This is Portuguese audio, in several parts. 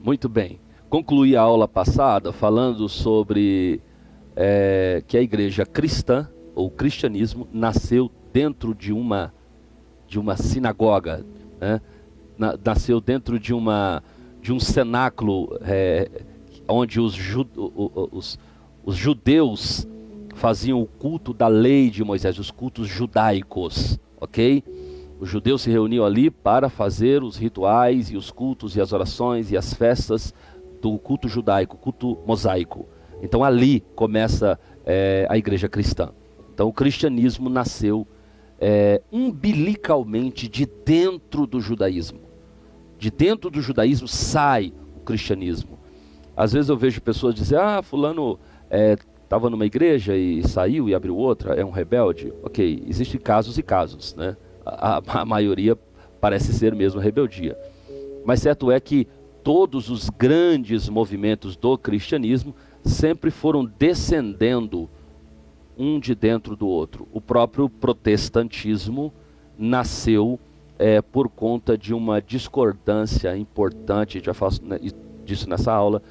Muito bem. Concluí a aula passada falando sobre que a igreja cristã, ou cristianismo, nasceu dentro de uma sinagoga, né? Nasceu dentro de um cenáculo onde os judeus faziam o culto da lei de Moisés, os cultos judaicos, ok? Os judeus se reuniam ali para fazer os rituais e os cultos e as orações e as festas do culto judaico, culto mosaico. Então ali começa a igreja cristã. Então o cristianismo nasceu umbilicalmente de dentro do judaísmo. De dentro do judaísmo sai o cristianismo. Às vezes eu vejo pessoas dizer, fulano estava numa igreja e saiu e abriu outra, é um rebelde. Ok, existem casos e casos, né? A maioria parece ser mesmo rebeldia. Mas certo é que todos os grandes movimentos do cristianismo sempre foram descendendo um de dentro do outro. O próprio protestantismo nasceu por conta de uma discordância importante, já falo disso nessa aula,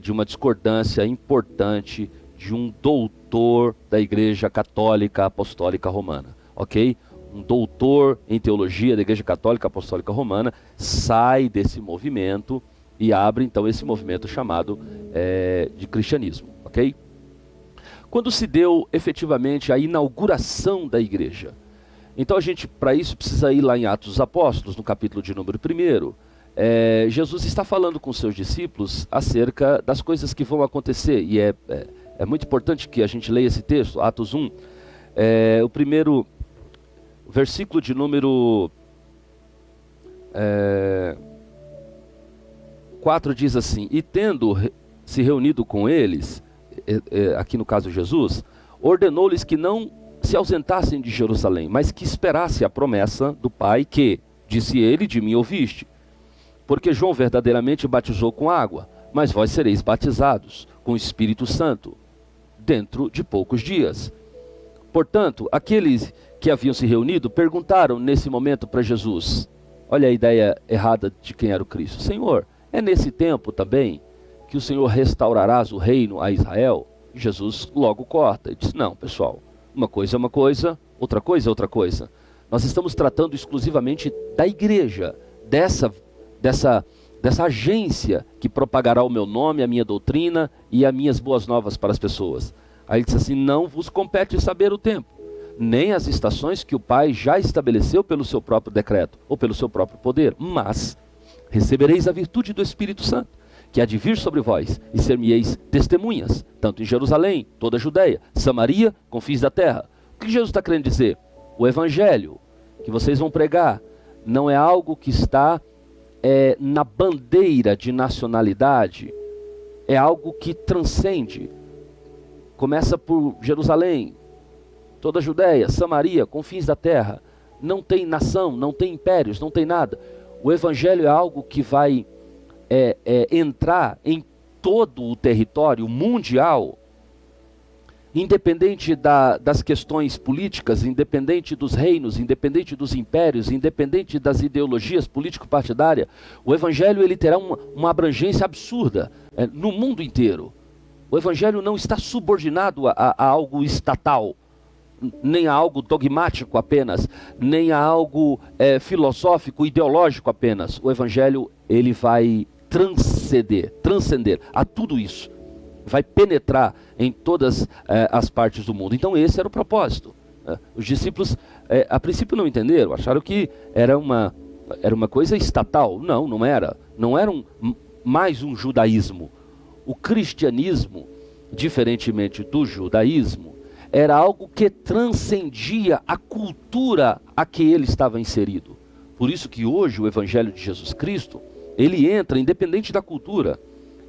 de uma discordância importante de um doutor da Igreja Católica Apostólica Romana, ok? Um doutor em teologia da Igreja Católica Apostólica Romana sai desse movimento e abre então esse movimento chamado de cristianismo, ok? Quando se deu efetivamente a inauguração da igreja, então a gente para isso precisa ir lá em Atos dos Apóstolos, no capítulo de número 1, Jesus está falando com seus discípulos acerca das coisas que vão acontecer, e é muito importante que a gente leia esse texto, Atos 1, o primeiro versículo de número 4 diz assim: e tendo se reunido com eles, aqui no caso Jesus, ordenou-lhes que não se ausentassem de Jerusalém, mas que esperassem a promessa do Pai que, disse ele, de mim ouviste. Porque João verdadeiramente batizou com água, mas vós sereis batizados com o Espírito Santo dentro de poucos dias. Portanto, aqueles que haviam se reunido perguntaram nesse momento para Jesus, olha a ideia errada de quem era o Cristo: Senhor, é nesse tempo também que o Senhor restaurarás o reino a Israel? E Jesus logo corta e diz: não, pessoal, uma coisa é uma coisa, outra coisa é outra coisa. Nós estamos tratando exclusivamente da igreja, dessa agência que propagará o meu nome, a minha doutrina e as minhas boas novas para as pessoas. Aí ele diz assim: não vos compete saber o tempo, nem as estações que o Pai já estabeleceu pelo seu próprio decreto, ou pelo seu próprio poder, mas recebereis a virtude do Espírito Santo, que há de vir sobre vós, e ser-me-eis testemunhas, tanto em Jerusalém, toda a Judeia, Samaria, confins da terra. O que Jesus está querendo dizer? O evangelho que vocês vão pregar não é algo que está na bandeira de nacionalidade, é algo que transcende. Começa por Jerusalém, toda a Judeia, Samaria, confins da terra. Não tem nação, não tem impérios, não tem nada. O evangelho é algo que vai entrar em todo o território mundial, independente das questões políticas, independente dos reinos, independente dos impérios, independente das ideologias político-partidárias. O evangelho ele terá uma abrangência absurda no mundo inteiro. O evangelho não está subordinado a algo estatal, nem a algo dogmático apenas, nem a algo filosófico, ideológico apenas. O evangelho ele vai transcender a tudo isso, vai penetrar em todas as partes do mundo. Então esse era o propósito. Os discípulos a princípio não entenderam, acharam que era uma coisa estatal. Não era mais um judaísmo. O cristianismo, diferentemente do judaísmo, era algo que transcendia a cultura a que ele estava inserido. Por isso que hoje o evangelho de Jesus Cristo, ele entra independente da cultura.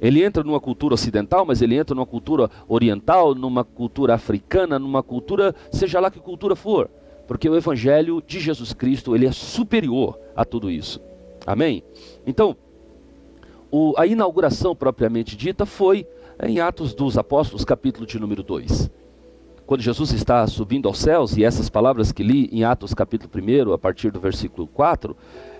Ele entra numa cultura ocidental, mas ele entra numa cultura oriental, numa cultura africana, numa cultura, seja lá que cultura for. Porque o evangelho de Jesus Cristo, ele é superior a tudo isso. Amém? Então, a inauguração propriamente dita foi em Atos dos Apóstolos, capítulo de número 2. Quando Jesus está subindo aos céus, e essas palavras que li em Atos capítulo 1, a partir do versículo 4,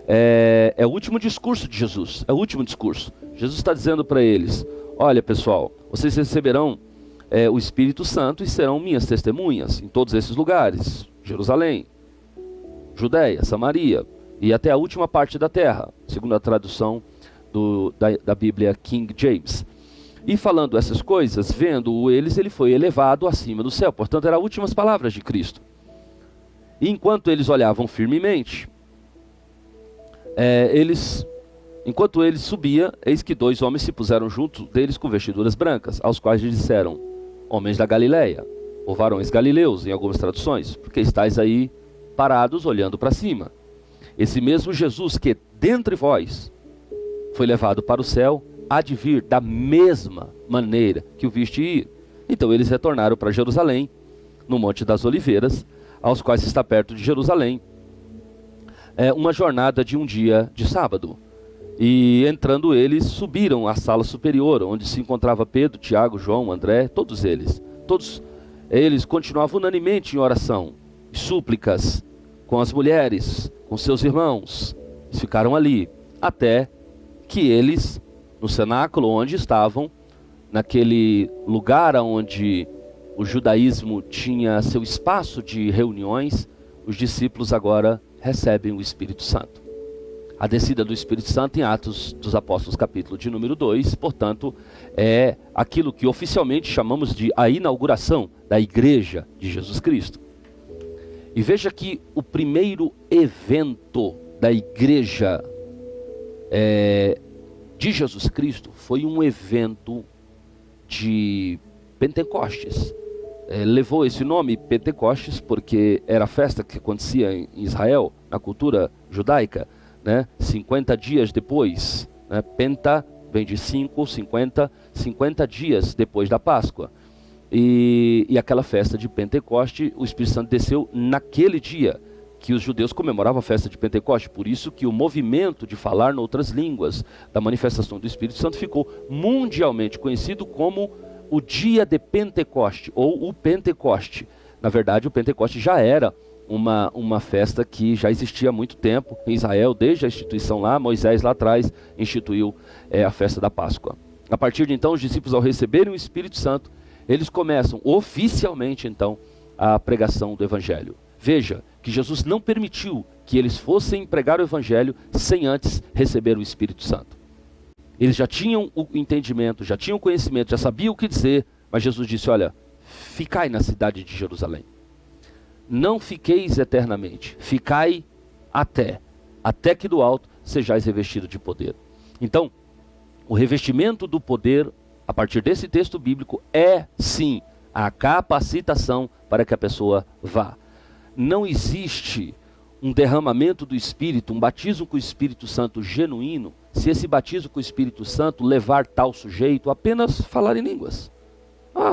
é o último discurso de Jesus, é o último discurso. Jesus está dizendo para eles: olha pessoal, vocês receberão o Espírito Santo e serão minhas testemunhas em todos esses lugares, Jerusalém, Judéia, Samaria e até a última parte da terra, segundo a tradução da Bíblia King James. E falando essas coisas, vendo ele foi elevado acima do céu. Portanto, eram as últimas palavras de Cristo. E enquanto eles olhavam firmemente, enquanto ele subia, eis que 2 homens se puseram junto deles com vestiduras brancas, aos quais lhes disseram: homens da Galileia, ou varões galileus, em algumas traduções, porque estáis aí parados olhando para cima. Esse mesmo Jesus que dentre vós foi levado para o céu, há de vir da mesma maneira que o viste ir. Então eles retornaram para Jerusalém, no Monte das Oliveiras, aos quais está perto de Jerusalém, uma jornada de um dia de sábado. E entrando eles, subiram à sala superior, onde se encontrava Pedro, Tiago, João, André, todos eles. Todos eles continuavam unanimemente em oração e súplicas com as mulheres, com seus irmãos. Eles ficaram ali, até que eles, no cenáculo onde estavam, naquele lugar onde o judaísmo tinha seu espaço de reuniões, os discípulos agora recebem o Espírito Santo. A descida do Espírito Santo em Atos dos Apóstolos, capítulo de número 2, portanto, é aquilo que oficialmente chamamos de a inauguração da Igreja de Jesus Cristo. E veja que o primeiro evento da Igreja de Jesus Cristo foi um evento de Pentecostes. Levou esse nome, Pentecostes, porque era a festa que acontecia em Israel, na cultura judaica, 50 dias depois, Penta vem de 5, 50 dias depois da Páscoa. E aquela festa de Pentecoste, o Espírito Santo desceu naquele dia que os judeus comemoravam a festa de Pentecoste. Por isso que o movimento de falar noutras línguas da manifestação do Espírito Santo ficou mundialmente conhecido como o dia de Pentecoste, ou o Pentecoste. Na verdade, o Pentecoste já era uma festa que já existia há muito tempo em Israel, desde a instituição lá. Moisés lá atrás instituiu a festa da Páscoa. A partir de então, os discípulos, ao receberem o Espírito Santo, eles começam oficialmente então a pregação do Evangelho. Veja que Jesus não permitiu que eles fossem pregar o Evangelho sem antes receber o Espírito Santo. Eles já tinham o entendimento, já tinham o conhecimento, já sabiam o que dizer, mas Jesus disse: olha, ficai na cidade de Jerusalém. Não fiqueis eternamente, ficai até que do alto sejais revestidos de poder. Então, o revestimento do poder, a partir desse texto bíblico, é sim a capacitação para que a pessoa vá. Não existe um derramamento do Espírito, um batismo com o Espírito Santo genuíno, se esse batismo com o Espírito Santo levar tal sujeito a apenas falar em línguas.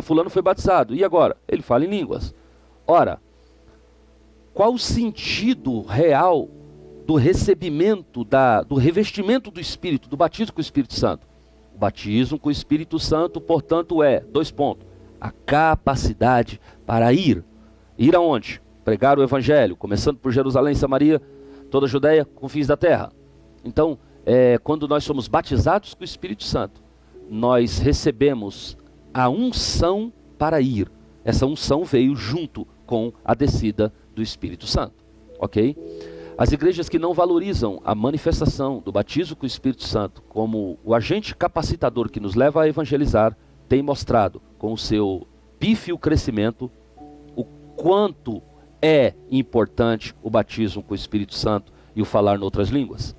Fulano foi batizado, e agora? Ele fala em línguas. Ora, qual o sentido real do recebimento, do revestimento do Espírito, do batismo com o Espírito Santo? O batismo com o Espírito Santo, portanto, é, 2 pontos, a capacidade para ir. Ir aonde? Pregar o Evangelho, começando por Jerusalém, Samaria, toda a Judéia, confins da terra. Então, quando nós somos batizados com o Espírito Santo, nós recebemos a unção para ir. Essa unção veio junto com a descida do Espírito Santo, ok? As igrejas que não valorizam a manifestação do batismo com o Espírito Santo como o agente capacitador que nos leva a evangelizar, têm mostrado com o seu pífio crescimento o quanto é importante o batismo com o Espírito Santo e o falar em outras línguas.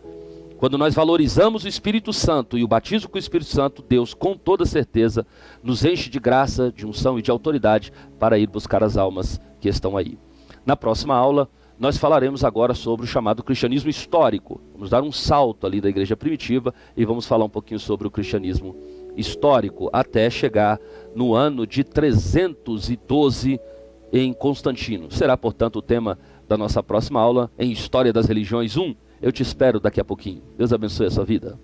Quando nós valorizamos o Espírito Santo e o batismo com o Espírito Santo, Deus com toda certeza nos enche de graça, de unção e de autoridade para ir buscar as almas que estão aí. Na próxima aula, nós falaremos agora sobre o chamado cristianismo histórico. Vamos dar um salto ali da igreja primitiva e vamos falar um pouquinho sobre o cristianismo histórico, até chegar no ano de 312 em Constantino. Será, portanto, o tema da nossa próxima aula em História das Religiões 1. Eu te espero daqui a pouquinho. Deus abençoe a sua vida.